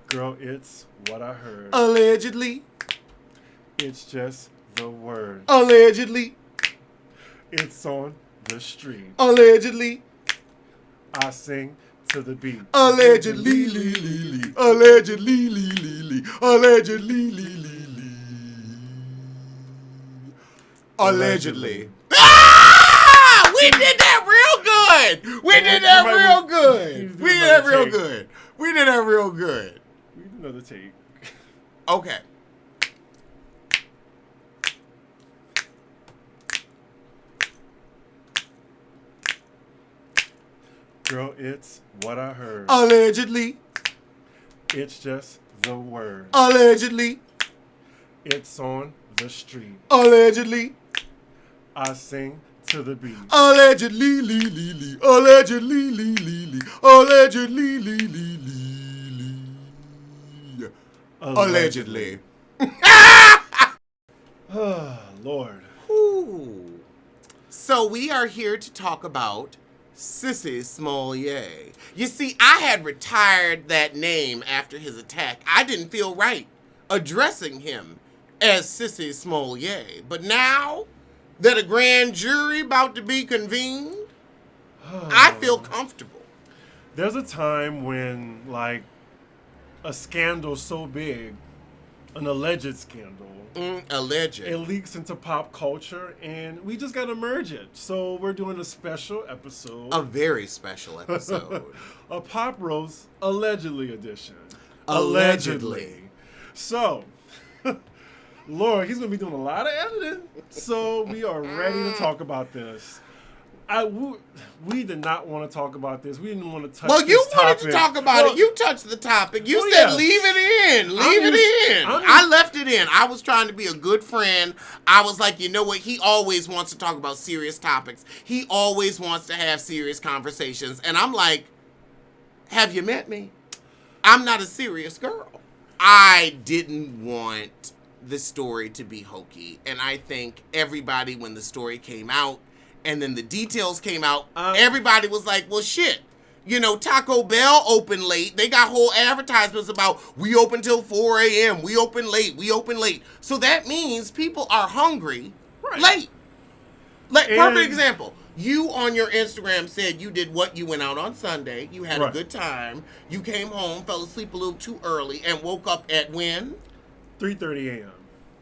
Girl, it's what I heard. Allegedly. It's just the word. Allegedly. It's on the street. Allegedly. I sing to the beat. Allegedly. Allegedly. Allegedly. Allegedly. Ah! We did that real good. We did that real good. We did that real good. We did that real good. We need another take. Okay. Girl, it's what I heard. Allegedly. It's just the word. Allegedly. It's on the street. Allegedly. I sing to the beat. Allegedly. Allegedly. Allegedly. Allegedly. Oh, Lord. Ooh. So we are here to talk about Jussie Smollett. You see, I had retired that name after his attack. I didn't feel right addressing him as Jussie Smollett. But now that a grand jury about to be convened, I feel comfortable. There's a time when, like, a scandal so big, an alleged scandal, Alleged. it leaks into pop culture, and we just got to merge it. So we're doing a special episode. A very special episode. A Pop Roast Allegedly edition. Allegedly. So, Lord, he's going to be doing a lot of editing. So we are ready to talk about this. We did not want to talk about this. We didn't want to touch this topic. Well, you wanted to talk about it. You touched the topic. You said leave it in. Leave it in. I left it in. I was trying to be a good friend. I was like, you know what? He always wants to talk about serious topics. He always wants to have serious conversations. And I'm like, have you met me? I'm not a serious girl. I didn't want the story to be hokey. And I think everybody, when the story came out, and then the details came out, everybody was like, well, shit. You know, Taco Bell opened late. They got whole advertisements about, we open till 4 a.m. We open late. We open late. So that means people are hungry late. Like, perfect example. You on your Instagram said you did what? You went out on Sunday. You had a good time. You came home, fell asleep a little too early, and woke up at when? 3:30 a.m.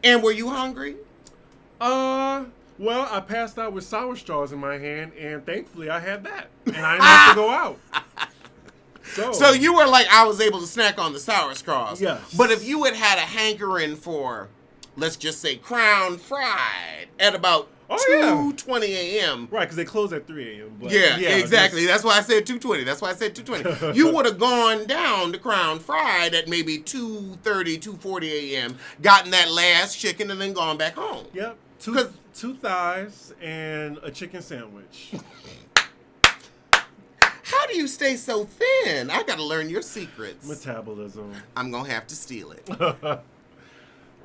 And were you hungry? Well, I passed out with sour straws in my hand, and thankfully I had that. And I didn't have to go out. So you were like, I was able to snack on the sour straws. Yes. But if you had had a hankering for, let's just say, Crown Fried at about 2:20 a.m. Right, because they close at 3 a.m. Yeah, exactly. That's why I said 2:20. You would have gone down to Crown Fried at maybe 2:30, 2:40 a.m., gotten that last chicken, and then gone back home. Yep. Two thighs and a chicken sandwich. How do you stay so thin? I got to learn your secrets. Metabolism. I'm going to have to steal it.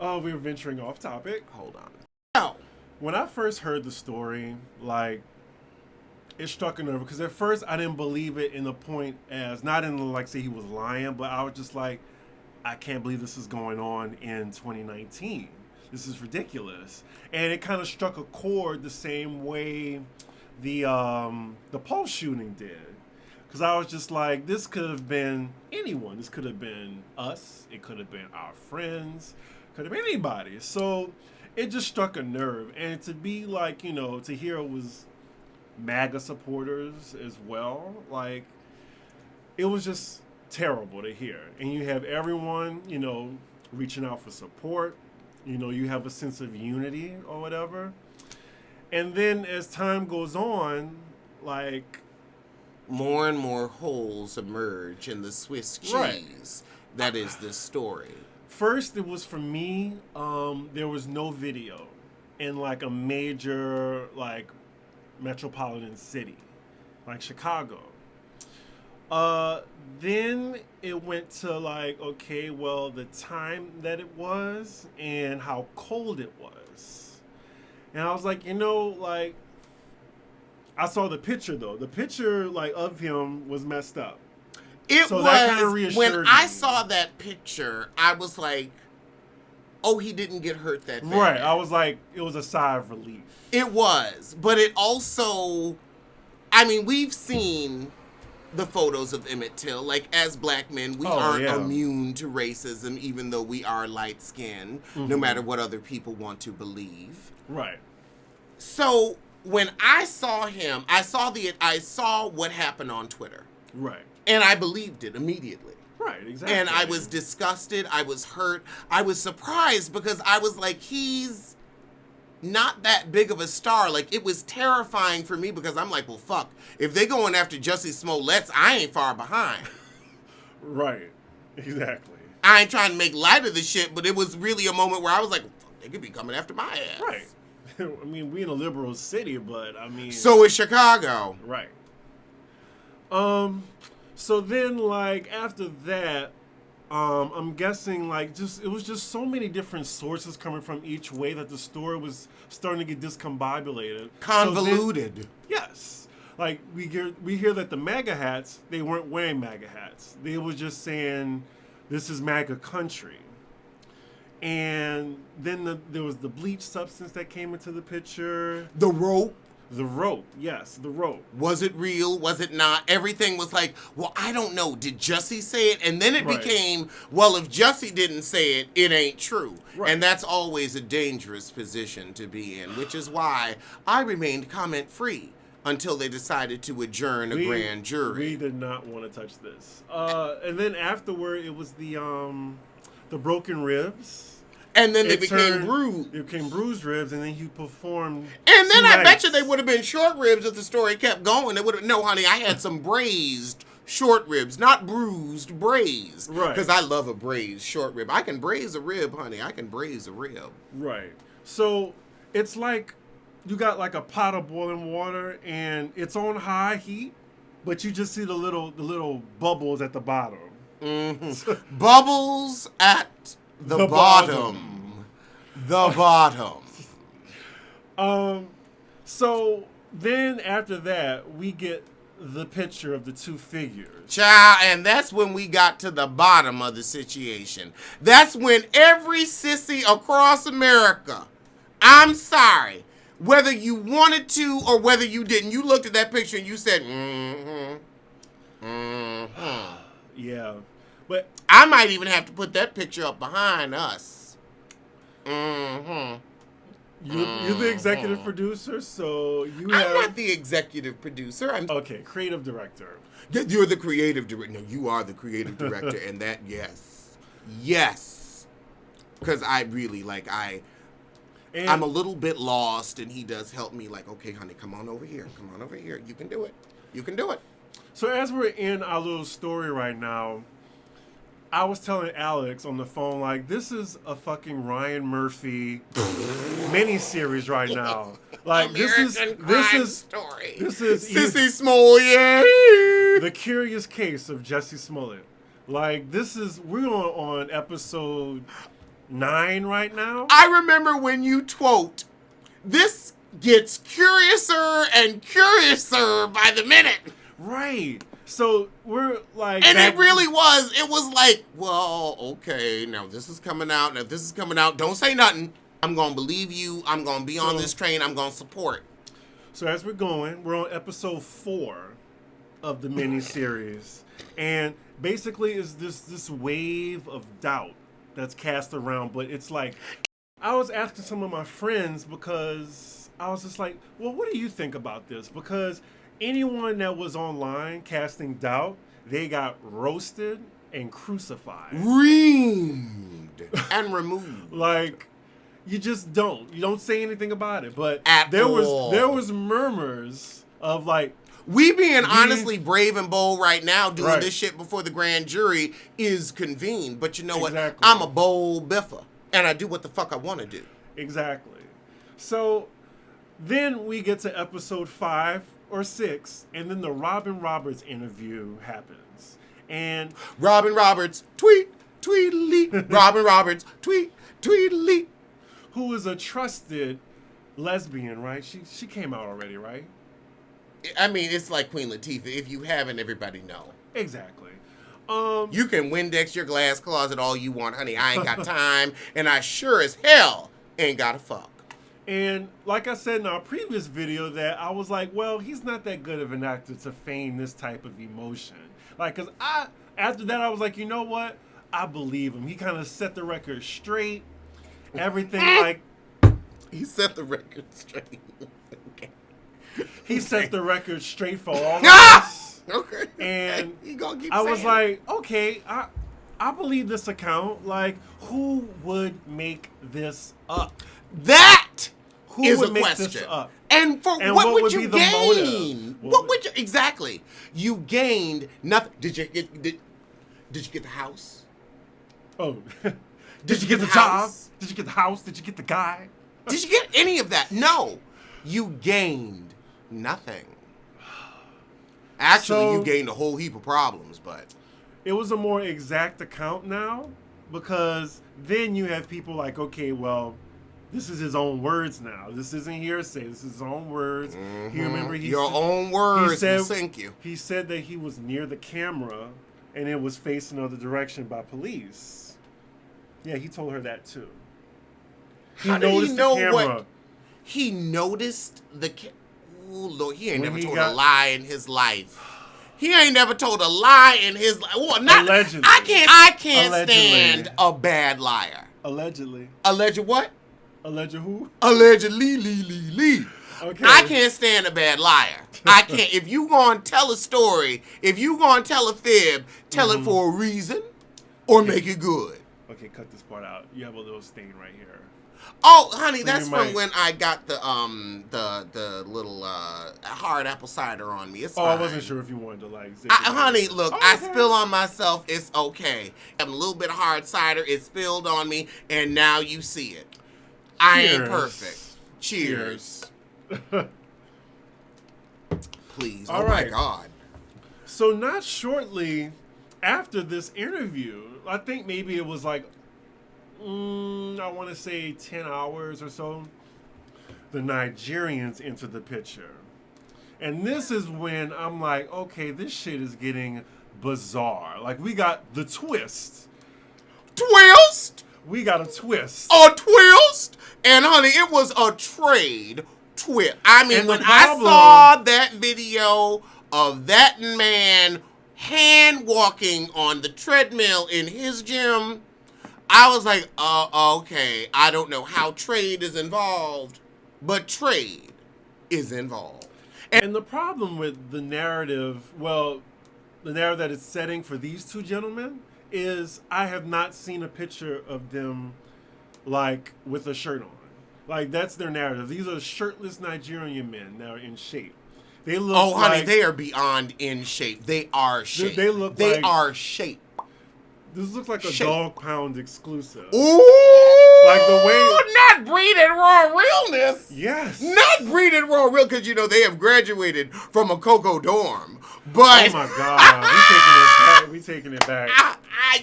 Oh, we were venturing off topic. Hold on. Oh. When I first heard the story, like, it struck a nerve. Because at first, I didn't believe it in the point as, not in, like, say he was lying, but I was just like, I can't believe this is going on in 2019. This is ridiculous. And it kind of struck a chord the same way the Pulse shooting did. Because I was just like, this could have been anyone. This could have been us. It could have been our friends. Could have been anybody. So it just struck a nerve. And to be like, you know, to hear it was MAGA supporters as well. Like, it was just terrible to hear. And you have everyone, you know, reaching out for support. You know, you have a sense of unity or whatever. And then as time goes on, like, more and more holes emerge in the Swiss cheese that is this story. First, it was for me, there was no video in, like, a major, like, metropolitan city, like Chicago. Then it went to, like, okay, well, the time that it was and how cold it was. And I was like, you know, like, I saw the picture, though. The picture, like, of him was messed up. That kind of reassured when me. I saw that picture, I was like, oh, he didn't get hurt that bad. Right. I was like, it was a sigh of relief. It was. But it also, I mean, we've seen the photos of Emmett Till. Like, as black men, we aren't immune to racism, even though we are light-skinned, no matter what other people want to believe. Right. So when I saw him, I saw what happened on Twitter. Right. And I believed it immediately. Right, exactly. And I was disgusted. I was hurt. I was surprised because I was like, he's not that big of a star. Like, it was terrifying for me because I'm like, well, fuck. If they going after Jussie Smollett, I ain't far behind. Right. Exactly. I ain't trying to make light of the shit, but it was really a moment where I was like, fuck, they could be coming after my ass. Right. I mean, we in a liberal city, but I mean... So is Chicago. Right. So then, like, after that, I'm guessing, like, it was just so many different sources coming from each way that the story was starting to get discombobulated. Convoluted. So then, yes. Like, we hear that the MAGA hats, they weren't wearing MAGA hats. They were just saying, this is MAGA country. And then there was the bleach substance that came into the picture. The rope. The rope, yes, the rope. Was it real? Was it not? Everything was like, well, I don't know. Did Jussie say it? And then it became, well, if Jussie didn't say it, it ain't true. Right. And that's always a dangerous position to be in, which is why I remained comment-free until they decided to adjourn a grand jury. We did not want to touch this. And then afterward, it was the broken ribs. And then they became bruised. It became bruised ribs, and then he performed. And then I bet you they would have been short ribs if the story kept going. They would have. No, honey, I had some braised short ribs, not bruised, braised. Right. Because I love a braised short rib. I can braise a rib, honey. I can braise a rib. Right. So it's like you got like a pot of boiling water, and it's on high heat, but you just see the little bubbles at the bottom. Mm-hmm. Bubbles at the bottom. The bottom. So then after that, we get the picture of the two figures. Child, and that's when we got to the bottom of the situation. That's when every sissy across America, I'm sorry, whether you wanted to or whether you didn't, you looked at that picture and you said, Yeah. But I might even have to put that picture up behind us. You're the executive producer, so I'm not the executive producer. Okay, creative director. You're the creative director. No, you are the creative director, and that, yes. Because I really, I'm a little bit lost, and he does help me, like, okay, honey, come on over here. You can do it. So as we're in our little story right now, I was telling Alex on the phone, like, this is a fucking Ryan Murphy miniseries right now. Like, this is Jussie Smollett. The Curious Case of Jussie Smollett. Like, we're on episode 9 right now. I remember when you quote, this gets curiouser and curiouser by the minute. Right. So we're like, and it really was. It was like, well, okay, now this is coming out. Don't say nothing. I'm gonna believe you. I'm gonna be on this train. I'm gonna support. So as we're on episode 4 of the miniseries, and basically is this wave of doubt that's cast around. But it's like, I was asking some of my friends because I was just like, well, what do you think about this? Because anyone that was online casting doubt, they got roasted and crucified. Reamed and removed. Like, you just don't. You don't say anything about it. But there was murmurs of like, we being honestly brave and bold right now doing this shit before the grand jury is convened. But you know what? I'm a bold biffer. And I do what the fuck I want to do. Exactly. So then we get to episode 5 or 6, and then the Robin Roberts interview happens. And Robin Roberts, tweedly. Robin Roberts, tweedly. Who is a trusted lesbian, right? She came out already, right? I mean, it's like Queen Latifah. If you haven't, everybody know. Exactly. You can Windex your glass closet all you want, honey. I ain't got time, and I sure as hell ain't got to fuck. And like I said in our previous video, that I was like, well, he's not that good of an actor to feign this type of emotion. Like, because after that, I was like, you know what? I believe him. He kind of set the record straight. Everything like... He set the record straight. Okay. He set the record straight for all of us. Okay. And he gonna keep I was saying like, okay, I believe this account. Like, who would make this up? That Who is would a make question. This up? And what would you gain? What would you exactly? You gained nothing. Did you get the house? Oh, did you get the job? Did you get the house? Did you get the guy? Did you get any of that? No, you gained nothing. Actually, you gained a whole heap of problems, but it was a more exact account now, because then you have people like, okay, well, this is his own words now. This isn't hearsay. This is his own words. Mm-hmm. He remember own words will sink you. He said that he was near the camera and it was facing another direction by police. Yeah, he told her that too. How did he know what? He noticed the oh, Lord, he ain't never told a lie in his life. He ain't never told a lie in his life. Well, not allegedly. I can't stand a bad liar. Allegedly. Alleged what? Alleged who? Allegedly. Okay. I can't stand a bad liar. I can't. If you gonna tell a story, if you gonna tell a fib, tell it for a reason, or make it good. Okay, cut this part out. You have a little stain right here. Oh, honey, so that's from when I got the little hard apple cider on me. It's fine. I wasn't sure if you wanted to like. Honey, look, I spill on myself. It's okay. I have a little bit of hard cider. It spilled on me, and now you see it. I ain't perfect. Cheers. Please. All right. My God. So not shortly after this interview, I think maybe it was like, I want to say 10 hours or so, the Nigerians entered the picture. And this is when I'm like, okay, this shit is getting bizarre. Like, we got the twist. Twist? We got a twist. A twist? And honey, it was a trade twist. I mean, when I saw that video of that man hand walking on the treadmill in his gym, I was like, okay, I don't know how trade is involved, but trade is involved. And the problem with the narrative, well, the narrative that it's setting for these two gentlemen is I have not seen a picture of them, like, with a shirt on. Like, that's their narrative. These are shirtless Nigerian men that are in shape. They look honey, they are beyond in shape. They are shape. They are shape. This looks like a Dog Pound exclusive. Ooh! Like the way... Not breeding raw realness. Yes. Not breeding raw real, because, you know, they have graduated from a Cocoa dorm. But... Oh, my God. We taking it back.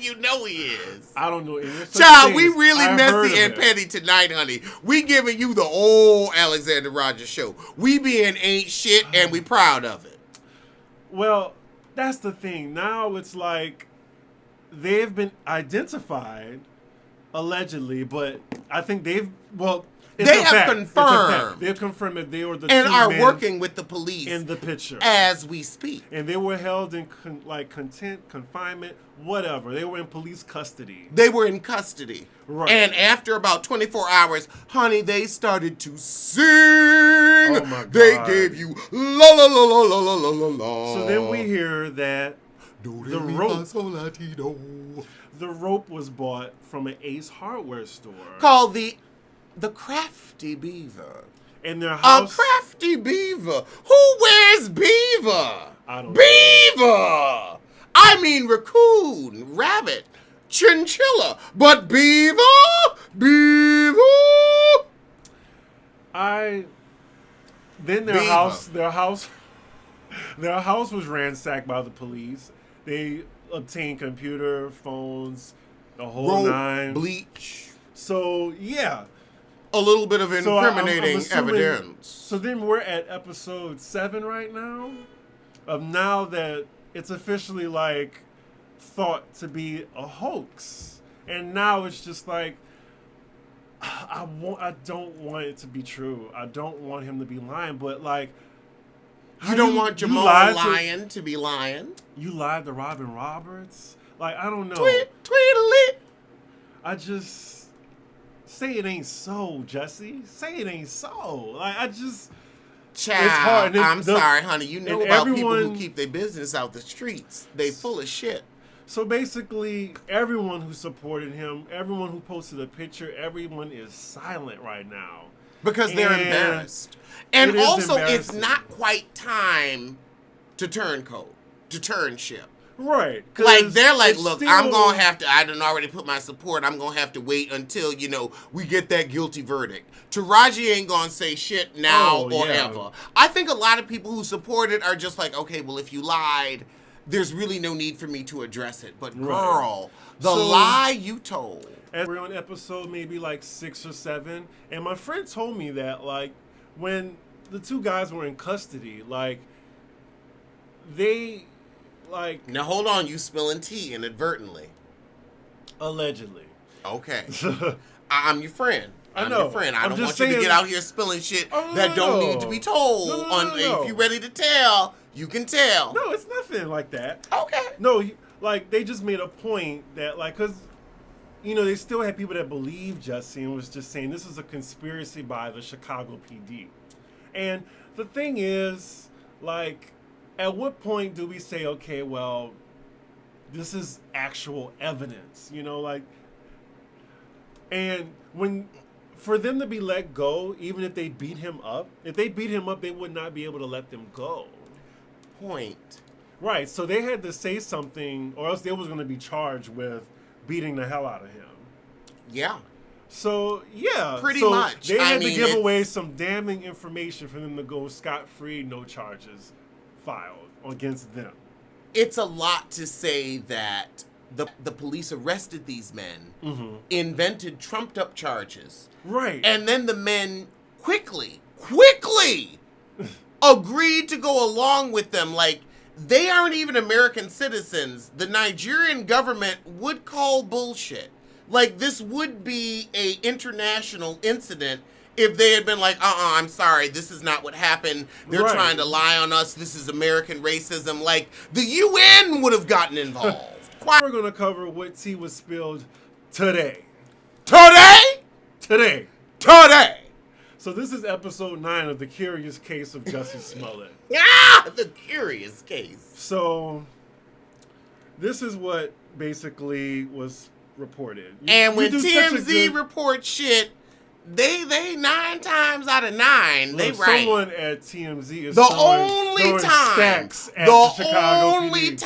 You know he is. I don't know. Child, we really messy and petty tonight, honey. We giving you the old Alexander Rodgers show. We being ain't shit, and we proud of it. Well, that's the thing. Now it's like... They've been identified, allegedly, but I think they have confirmed. They've confirmed that they were the and two are men working with the police in the picture as we speak. And they were held in confinement, whatever. They were in police custody. They were in custody, right? And after about 24 hours, honey, they started to sing. Oh my God! They gave you la la la la la la la la. So then we hear that. The rope was bought from an Ace Hardware store called the Crafty Beaver. In their house, a Crafty Beaver. Who wears beaver? I don't know. Beaver. I mean raccoon, rabbit, chinchilla, but beaver. Then their house was ransacked by the police. They obtained computer, phones, the whole nine. Bleach. So, yeah. A little bit of incriminating evidence. So then we're at episode 7 right now. Of now that it's officially like thought to be a hoax. And now it's just like, I don't want it to be true. I don't want him to be lying, but like, you don't want Jamal lying to be lying. You lied to Robin Roberts. Like, I don't know. Tweedle. I just say it ain't so, Jussie. Say it ain't so. Like, I just. Child, it's hard. I'm sorry, honey. You know about people who keep their business out the streets. They full of shit. So basically, everyone who supported him, everyone who posted a picture, everyone is silent right now. Because they're embarrassed. And also, it's not quite time to turn ship. Right. Like, they're like, look, I'm going to have to, I done already put my support, I'm going to have to wait until, we get that guilty verdict. Taraji ain't going to say shit now or ever. I think a lot of people who support it are just like, okay, well, if you lied, there's really no need for me to address it. But girl, the lie you told. We're on episode maybe like 6 or 7, and my friend told me that, like, when the two guys were in custody, like, they, like... Now, hold on, you spilling tea inadvertently. Allegedly. Okay. I'm your friend. I know. Your friend. I don't want you to get out here spilling shit that don't need to be told. If you're ready to tell, you can tell. No, it's nothing like that. Okay. No, like, they just made a point that, like, because, they still had people that believed Jussie and was just saying this is a conspiracy by the Chicago PD. And the thing is, like, at what point do we say, okay, well, this is actual evidence, like, and for them to be let go, even if they beat him up, they would not be able to let them go. Point. Right, so they had to say something, or else they was going to be charged with beating the hell out of him. Yeah. So, yeah. Pretty much. They had to give away some damning information for them to go scot-free, no charges filed against them. It's a lot to say that the police arrested these men, invented trumped-up charges. Right. And then the men quickly agreed to go along with them. Like, they aren't even American citizens. The Nigerian government would call bullshit. Like, this would be a international incident if they had been like, I'm sorry, this is not what happened. They're trying to lie on us. This is American racism. Like, the UN would have gotten involved. We're going to cover what tea was spilled today. Today. So this is episode 9 of The Curious Case of Jussie Smollett. The curious case. So this is what basically was reported. And when TMZ reports shit, they 9 times out of 9, they right. Someone at TMZ is the only time PD.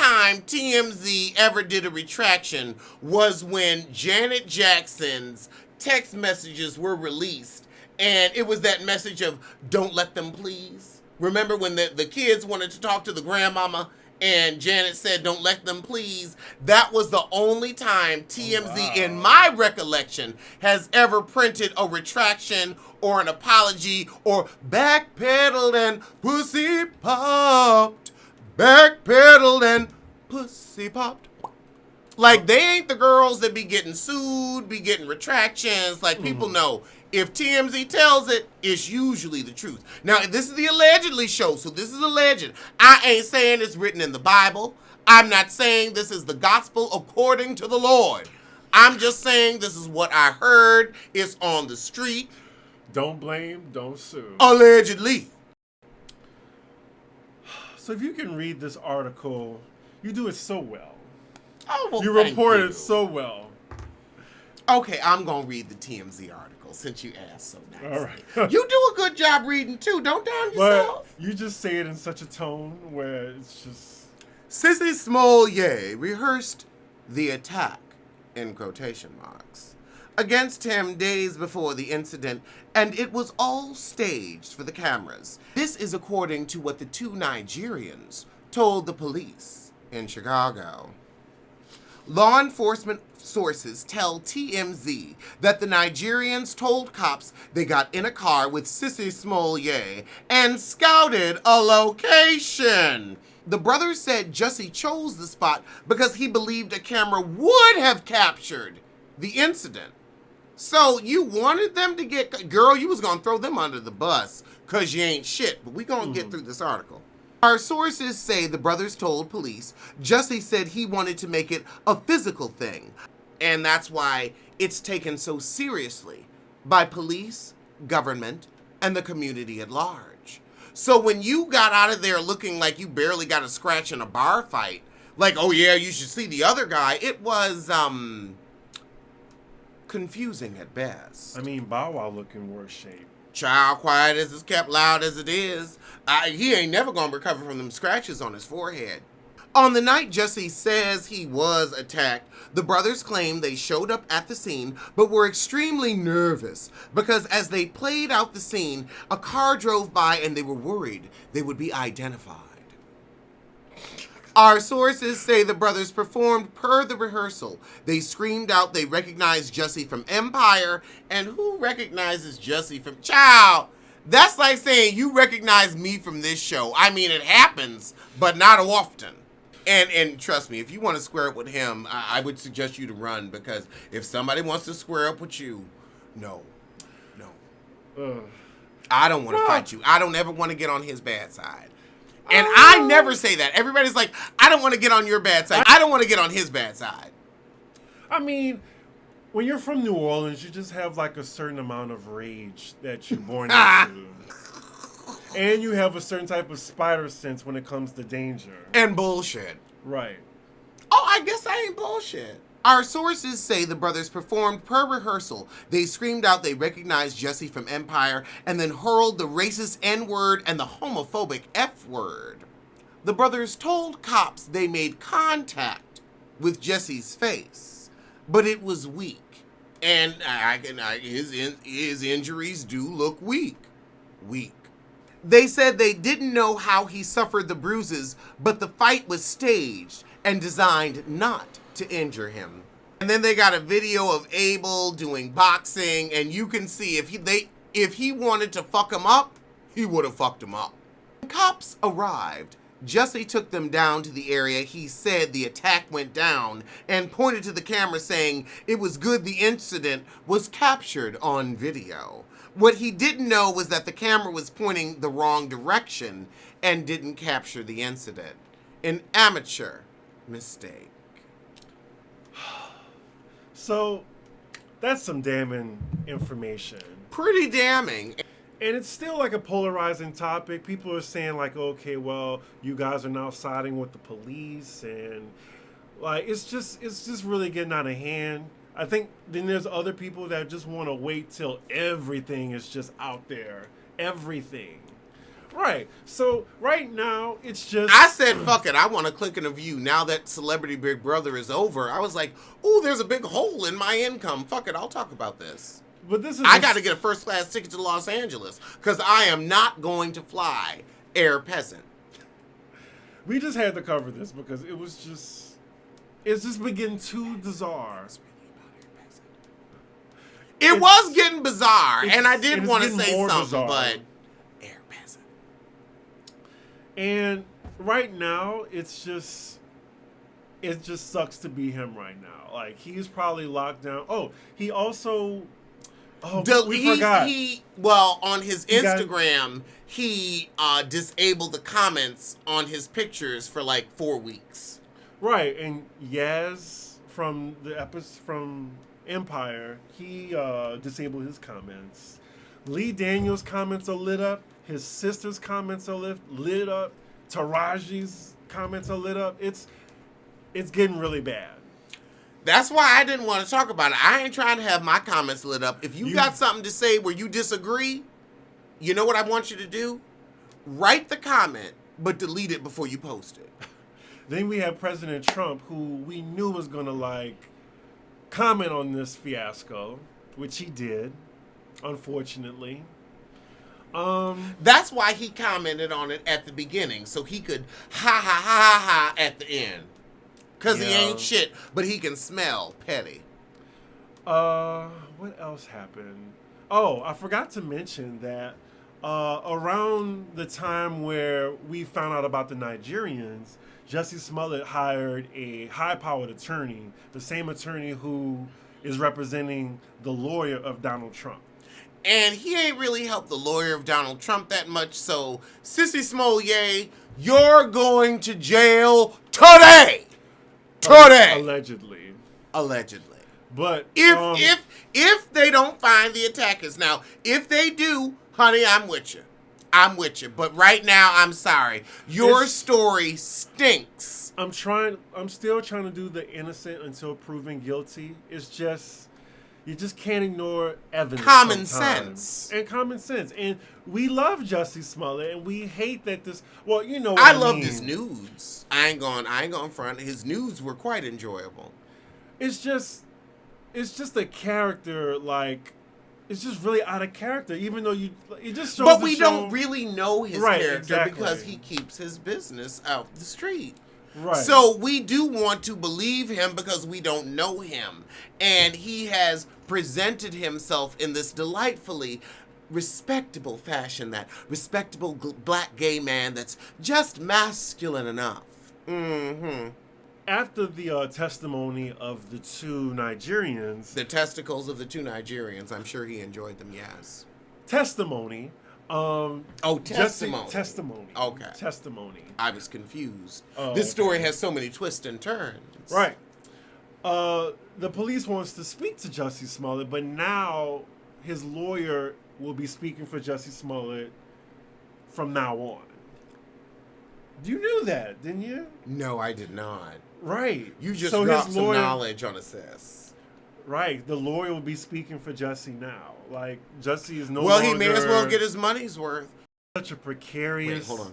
TMZ ever did a retraction was when Janet Jackson's text messages were released, and it was that message of "Don't let them please." Remember when the kids wanted to talk to the grandmama, and Janet said, "Don't let them please." That was the only time TMZ, in my recollection, has ever printed a retraction or an apology or backpedaled and pussy popped. Backpedaled and pussy popped. Like, they ain't the girls that be getting sued, be getting retractions. Like, people know. If TMZ tells it, it's usually the truth. Now, this is the allegedly show, so this is alleged. I ain't saying it's written in the Bible. I'm not saying this is the gospel according to the Lord. I'm just saying this is what I heard. It's on the street. Don't blame, don't sue. Allegedly. So if you can read this article, you do it so well. Oh, well, you report it so well. Okay, I'm going to read the TMZ article since you asked so nicely. All right. You do a good job reading, too. Don't down yourself. But you just say it in such a tone where it's just... Jussie Smollett rehearsed the attack, in quotation marks, against him days before the incident, and it was all staged for the cameras. This is according to what the two Nigerians told the police in Chicago. Law enforcement sources tell TMZ that the Nigerians told cops they got in a car with Jussie Smollett and scouted a location. The brothers said Jussie chose the spot because he believed a camera would have captured the incident. So you wanted them to get... Girl, you was going to throw them under the bus because you ain't shit. But we going to get through this article. Our sources say the brothers told police Jussie said he wanted to make it a physical thing. And that's why it's taken so seriously by police, government, and the community at large. So when you got out of there looking like you barely got a scratch in a bar fight, like, oh yeah, you should see the other guy, it was, confusing at best. I mean, Bow Wow look in worse shape. Child, quiet as it's kept, loud as it is. He ain't never gonna recover from them scratches on his forehead. On the night Jussie says he was attacked, the brothers claim they showed up at the scene but were extremely nervous because as they played out the scene, a car drove by and they were worried they would be identified. Our sources say the brothers performed per the rehearsal. They screamed out they recognized Jussie from Empire, and who recognizes Jussie from... Child, that's like saying you recognize me from this show. I mean, it happens, but not often. And trust me, if you want to square up with him, I would suggest you to run, because if somebody wants to square up with you, no. I don't want to fight you. I don't ever want to get on his bad side. And I never say that. Everybody's like, I don't want to get on your bad side. I don't want to get on his bad side. I mean, when you're from New Orleans, you just have like a certain amount of rage that you're born into. And you have a certain type of spider sense when it comes to danger. And bullshit. Right. Oh, I guess I ain't bullshit. Our sources say the brothers performed per rehearsal. They screamed out they recognized Jussie from Empire and then hurled the racist N-word and the homophobic F-word. The brothers told cops they made contact with Jussie's face, but it was weak. And his injuries do look weak. They said they didn't know how he suffered the bruises, but the fight was staged and designed not to injure him. And then they got a video of Abel doing boxing, and you can see if he wanted to fuck him up, he would have fucked him up. When cops arrived, Jussie took them down to the area he said the attack went down and pointed to the camera saying it was good the incident was captured on video. What he didn't know was that the camera was pointing the wrong direction and didn't capture the incident. An amateur mistake. So, that's some damning information. Pretty damning. And it's still like a polarizing topic. People are saying like, okay, well, you guys are now siding with the police, and like it's just really getting out of hand. I think then there's other people that just want to wait till everything is just out there. Everything. Right. So right now it's just... I said, fuck it. I want to click in a view. Now that Celebrity Big Brother is over, I was like, ooh, there's a big hole in my income. Fuck it. I'll talk about this. But this is... I got to get a first class ticket to Los Angeles because I am not going to fly Air Peasant. We just had to cover this because it was just... It's just been getting too bizarre. It was getting bizarre, and I did want to say something, bizarre. But Air Peasant. And right now, it just sucks to be him right now. Like, he's probably locked down. Oh, he also... Oh, we forgot. Well, on his Instagram, he disabled the comments on his pictures for like 4 weeks. Right, and Yaz from Empire, he disabled his comments. Lee Daniels' comments are lit up. His sister's comments are lit up. Taraji's comments are lit up. It's getting really bad. That's why I didn't want to talk about it. I ain't trying to have my comments lit up. If you got something to say where you disagree, you know what I want you to do? Write the comment, but delete it before you post it. Then we have President Trump, who we knew was going to, comment on this fiasco, which he did, unfortunately. That's why he commented on it at the beginning, so he could ha ha ha ha at the end. Because he ain't shit, but he can smell petty. What else happened? Oh, I forgot to mention that around the time where we found out about the Nigerians, Jussie Smollett hired a high-powered attorney, the same attorney who is representing the lawyer of Donald Trump. And he ain't really helped the lawyer of Donald Trump that much, so Jussie Smollett, you're going to jail today! Today! Allegedly. But if they don't find the attackers. Now, if they do, honey, I'm with you. But right now, I'm sorry. Your story stinks. I'm still trying to do the innocent until proven guilty. It's just, you just can't ignore evidence. Common sense. And we love Jussie Smollett, and we hate that this, well, you know what I mean. loved his nudes. I ain't going front. His nudes were quite enjoyable. It's just a character, like, it's just really out of character, even though it just shows. But we don't really know his character exactly. because he keeps his business out the street. Right. So we do want to believe him because we don't know him. And he has presented himself in this delightfully respectable fashion, that respectable black gay man that's just masculine enough. Mm-hmm. After the testimony of the two Nigerians... The testicles of the two Nigerians. I'm sure he enjoyed them, yes. Testimony. Testimony. Testimony. Okay. Testimony. I was confused. This story has so many twists and turns. Right. The police wants to speak to Jussie Smollett, but now his lawyer will be speaking for Jussie Smollett from now on. You knew that, didn't you? No, I did not. Right. You just dropped some knowledge on us, sis. Right. The lawyer will be speaking for Jussie now. Like, Jussie is no Well, longer... he may as well get his money's worth. Such a precarious... Wait, hold on.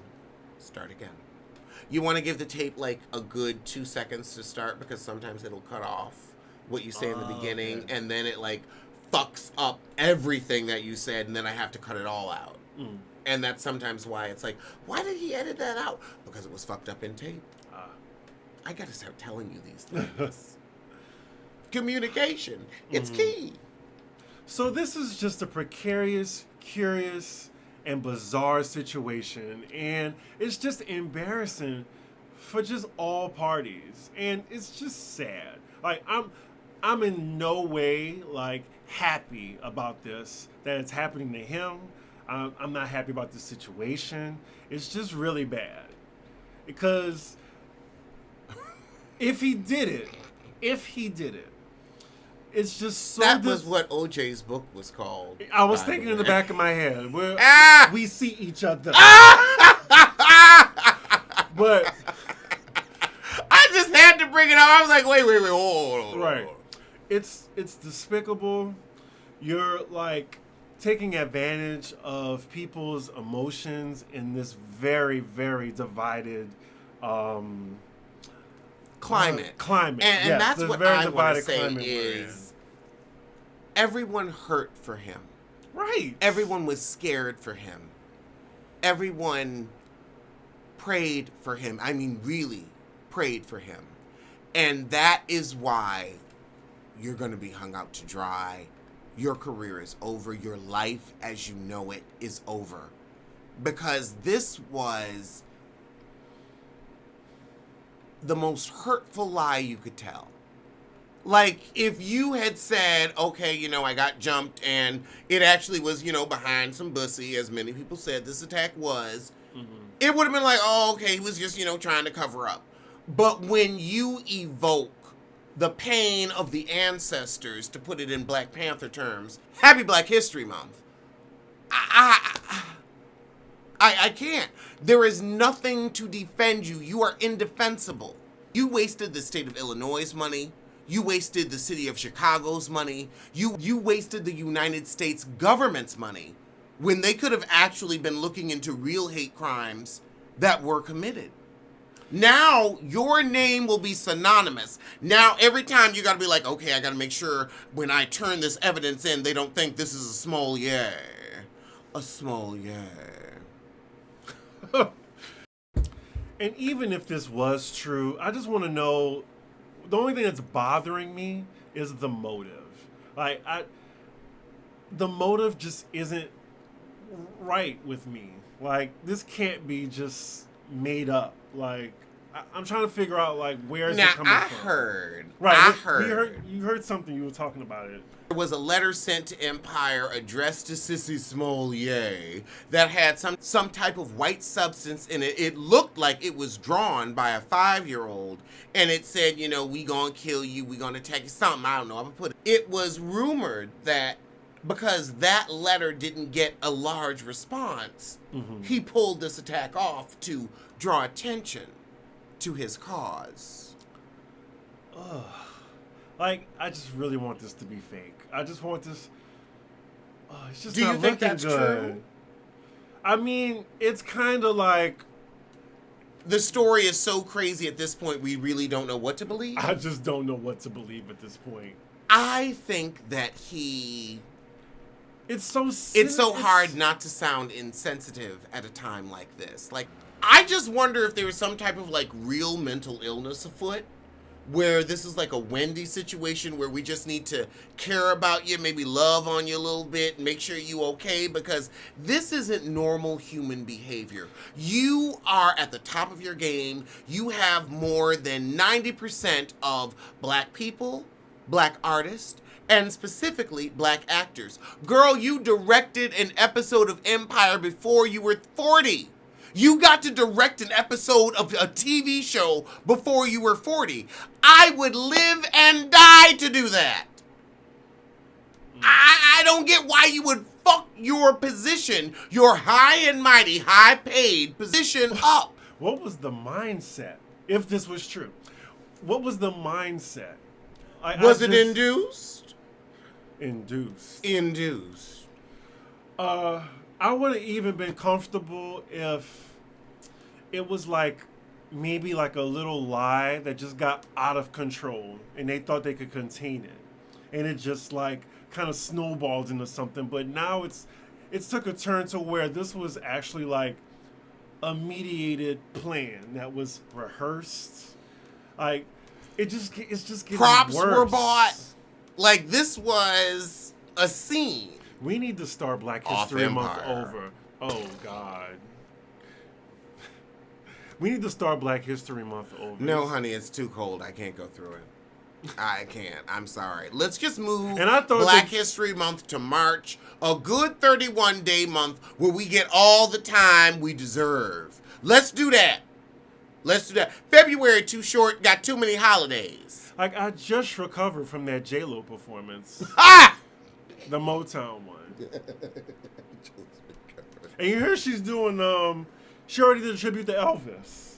Start again. You want to give the tape, like, a good 2 seconds to start, because sometimes it'll cut off what you say in the beginning, okay. and then it, like, fucks up everything that you said, and then I have to cut it all out. Mm. And that's sometimes why it's like, why did he edit that out? Because it was fucked up in tape. I gotta start telling you these things. Communication. It's key. So this is just a precarious, curious, and bizarre situation. And it's just embarrassing for just all parties. And it's just sad. Like, I'm in no way, like, happy about this, that it's happening to him. I'm not happy about this situation. It's just really bad. Because if he did it, it's just so... That was what OJ's book was called. I was thinking in the back of my head, where we see each other. But I just had to bring it up. I was like, wait, hold on. Right. It's despicable. You're, like, taking advantage of people's emotions in this very, very divided climate. And yes, that's what I want to say is everyone hurt for him. Right. Everyone was scared for him. Everyone prayed for him. I mean, really prayed for him. And that is why you're going to be hung out to dry. Your career is over. Your life as you know it is over. Because this was the most hurtful lie you could tell. Like, if you had said, okay, you know, I got jumped and it actually was, you know, behind some bussy, as many people said this attack was, it would have been like, oh, okay, he was just, you know, trying to cover up. But when you evoke the pain of the ancestors, to put it in Black Panther terms, Happy Black History Month, I can't. There is nothing to defend you. You are indefensible. You wasted the state of Illinois' money. You wasted the city of Chicago's money. You wasted the United States government's money when they could have actually been looking into real hate crimes that were committed. Now, your name will be synonymous. Now, every time you got to be like, okay, I got to make sure when I turn this evidence in, they don't think this is a small yeah. A small yeah. And even if this was true, I just want to know, the only thing that's bothering me is the motive. Like, the motive just isn't right with me. Like, this can't be just made up. Like, I'm trying to figure out, like, where is it coming from? I heard. You heard something. You were talking about it. There was a letter sent to Empire addressed to Jussie Smollett that had some type of white substance in it. It looked like it was drawn by a 5-year-old, and it said, we gonna kill you, we gonna attack you, something, I don't know. It was rumored that because that letter didn't get a large response, he pulled this attack off to draw attention to his cause. Ugh. Like, I just really want this to be fake. I just want this. It's just not looking good. Do you think that's true? I mean, it's kind of like. The story is so crazy at this point, we really don't know what to believe. I just don't know what to believe at this point. I think that It's so hard not to sound insensitive at a time like this. Like, I just wonder if there was some type of, like, real mental illness afoot, where this is like a Wendy situation where we just need to care about you, maybe love on you a little bit, and make sure you okay, because this isn't normal human behavior. You are at the top of your game. You have more than 90% of black people, black artists, and specifically black actors. Girl, you directed an episode of Empire before you were 40. You got to direct an episode of a TV show before you were 40. I would live and die to do that. I don't get why you would fuck your position, your high and mighty, high-paid position up. What was the mindset, if this was true? What was the mindset? Was it induced? Induced. I would have even been comfortable if it was like maybe like a little lie that just got out of control and they thought they could contain it. And it just like kind of snowballed into something. But now it's took a turn to where this was actually like a mediated plan that was rehearsed. Like it's just getting props worse. Were bought. Like this was a scene. We need to start Black History Month over. Oh, God. We need to start Black History Month over. No, honey, it's too cold. I can't go through it. I can't. I'm sorry. Let's just move Black History Month to March. A good 31-day month where we get all the time we deserve. Let's do that. February too short, got too many holidays. Like, I just recovered from that J-Lo performance. The Motown one. And you hear she's doing, she already did a tribute to Elvis.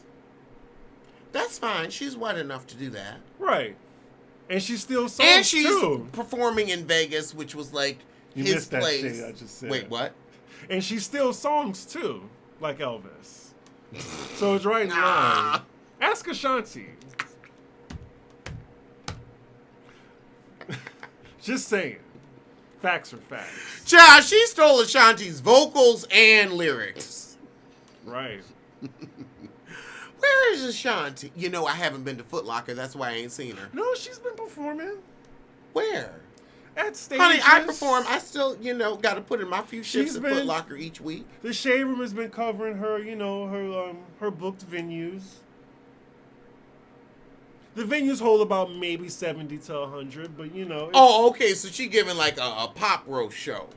That's fine. She's white enough to do that. Right. And she's still songs, too. And she's performing in Vegas, which was like his place. That shit I just said. Wait, what? And she's still songs, too, like Elvis. So it's right in line. Ask Ashanti. Just saying. Facts are facts. Child, she stole Ashanti's vocals and lyrics. Right. Where is Ashanti? I haven't been to Foot Locker. That's why I ain't seen her. No, she's been performing. Where? At stages. Honey, I perform. I still, got to put in my few shifts at Foot Locker each week. The Shade Room has been covering her, her booked venues. The venues hold about maybe 70 to 100, but Oh, okay. So she giving like a pop roast show.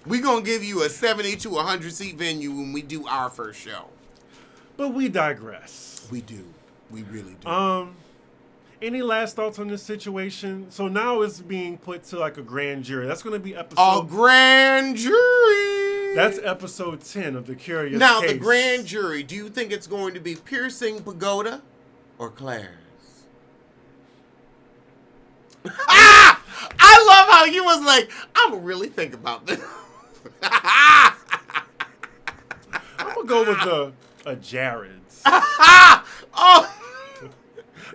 We gonna give you a 70 to 100 seat venue when we do our first show. But we digress. We do. We really do. Any last thoughts on this situation? So now it's being put to like a grand jury. That's going to be episode. A grand jury. That's episode 10 of The Curious Now, Case. the grand jury. Do you think it's going to be Piercing Pagoda or Claire's? I love how you was like, I'm gonna really think about this. I'm gonna go with a Jared's. Oh,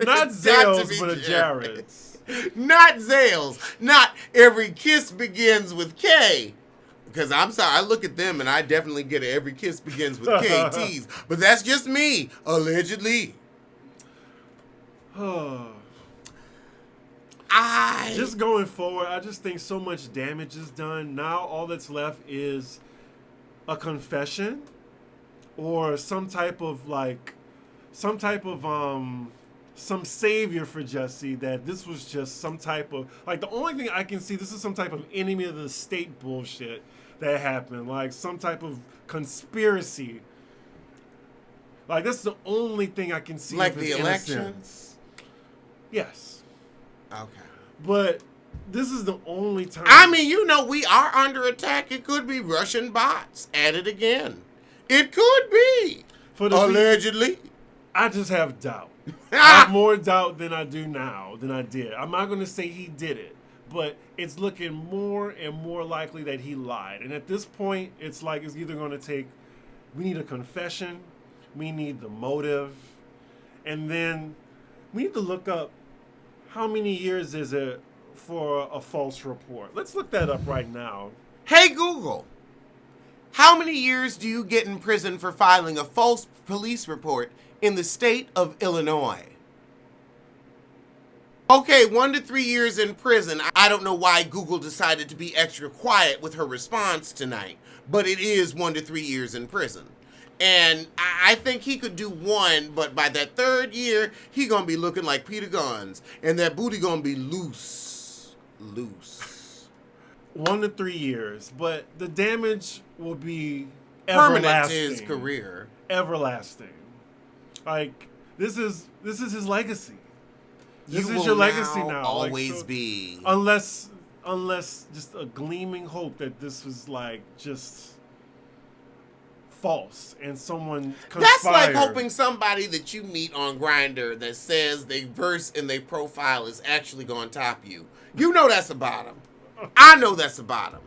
not Zales, but a Jared's. Not Zales. Not Every Kiss Begins with K. Because I'm sorry, I look at them and I definitely get it. Every Kiss Begins with KTs. But that's just me, allegedly. Just going forward, I just think so much damage is done. Now all that's left is a confession or some type of some savior for Jussie, that this was just some type of, like, the only thing I can see, this is some type of enemy of the state bullshit that happened, like some type of conspiracy. Like, that's the only thing I can see. Like the elections? Yes. Okay. But this is the only time. I mean, we are under attack. It could be Russian bots at it again. It could be. Allegedly. I just have doubt. I have more doubt than I do now than I did. I'm not going to say he did it, but it's looking more and more likely that he lied. And at this point, it's like it's either going to take, we need a confession, we need the motive, and then we need to look up how many years is it for a false report. Let's look that up right now. Hey, Google, how many years do you get in prison for filing a false police report in the state of Illinois? Okay, 1 to 3 years in prison. I don't know why Google decided to be extra quiet with her response tonight, but it is 1 to 3 years in prison. And I think he could do 1, but by that 3rd year, he gonna be looking like Peter Guns, and that booty gonna be loose. 1 to 3 years, but the damage will be permanent everlasting. to his career. Everlasting. Like, this is his legacy. This You is will your legacy now. Always be. Unless just a gleaming hope that this was just false and someone conspired. That's like hoping somebody that you meet on Grindr that says they verse in their profile is actually going to top you. You know that's a bottom. I know that's a bottom.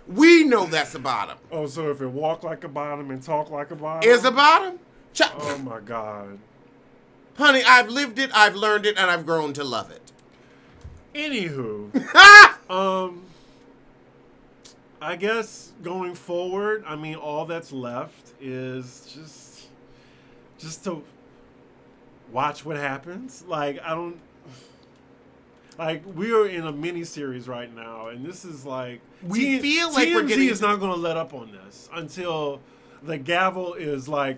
We know that's a bottom. Oh, so if it walk like a bottom and talk like a bottom? Is a bottom? Oh my God. Honey, I've lived it, I've learned it, and I've grown to love it. Anywho. I guess going forward, I mean, all that's left is just to watch what happens. Like, we are in a mini series right now, and this is like, we feel like we're getting. TMZ is not going to let up on this until the gavel is like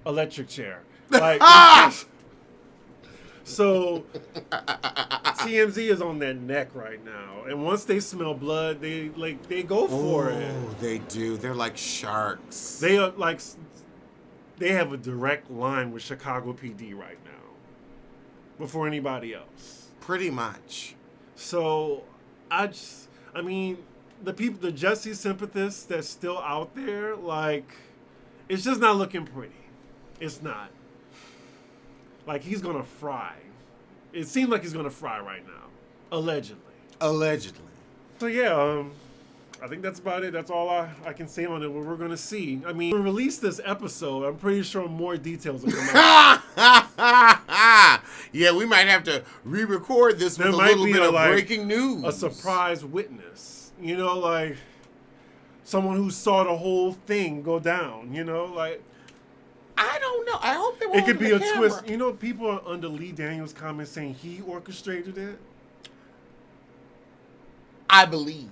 electric chair. Like, so TMZ is on their neck right now, and once they smell blood, they go for it. Oh, they do. They're like sharks. They are like, they have a direct line with Chicago PD right now, before anybody else. Pretty much. So I mean, the Jussie sympathists that's still out there, like, it's just not looking pretty. It's not. Like, he's gonna fry. It seems like he's gonna fry right now. Allegedly. So yeah, I think that's about it. That's all I can say on it. What we're gonna see. I mean, when we release this episode, I'm pretty sure more details will come out. Yeah, we might have to re-record this with a little bit of breaking news. A surprise witness. Like someone who saw the whole thing go down. Like. I don't know. I hope they won't. It could be a camera. twist. People are under Lee Daniels' comments saying he orchestrated it. I believe.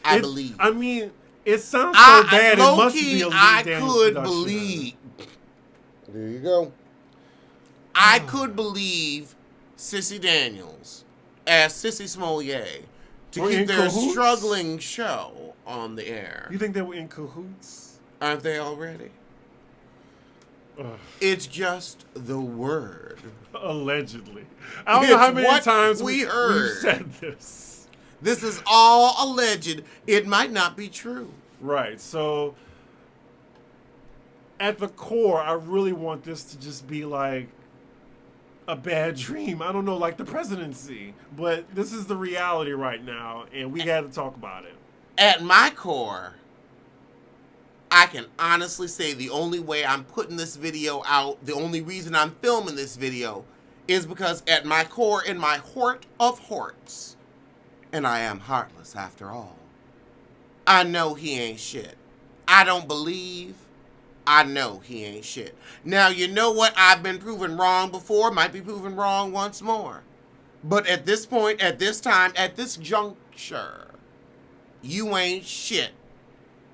I believe. I mean, it sounds so bad. It must be a Lee Daniels could production. Believe. There you go. I could believe Sissy Daniels as Sissy Smollett to keep their struggling show on the air. You think they were in cahoots? Aren't they already? It's just the word. Allegedly. I don't know how many times we've said this. This is all alleged. It might not be true. Right. So, at the core, I really want this to just be like a bad dream. I don't know, like the presidency. But this is the reality right now, and we got to talk about it. At my core, I can honestly say the only way I'm putting this video out, the only reason I'm filming this video, is because at my core, in my heart of hearts, and I am heartless after all, I know he ain't shit. I don't believe. I know he ain't shit. Now, you know what? I've been proven wrong before. Might be proven wrong once more. But at this point, at this time, at this juncture, you ain't shit.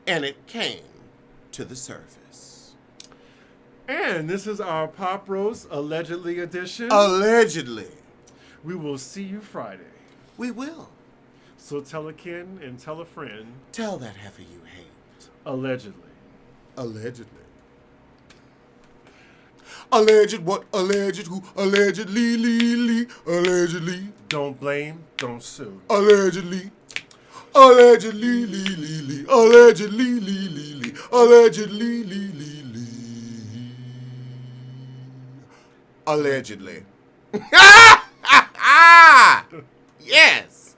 And it came to the surface. And this is our Pop Roast Allegedly edition. Allegedly. We will see you Friday. We will. So tell a kin and tell a friend. Tell that heifer you hate. Allegedly. Allegedly. Alleged what? Alleged who? Allegedly. Allegedly. Don't blame, don't sue. Allegedly. Allegedly. Allegedly. Allegedly. Allegedly. Yes.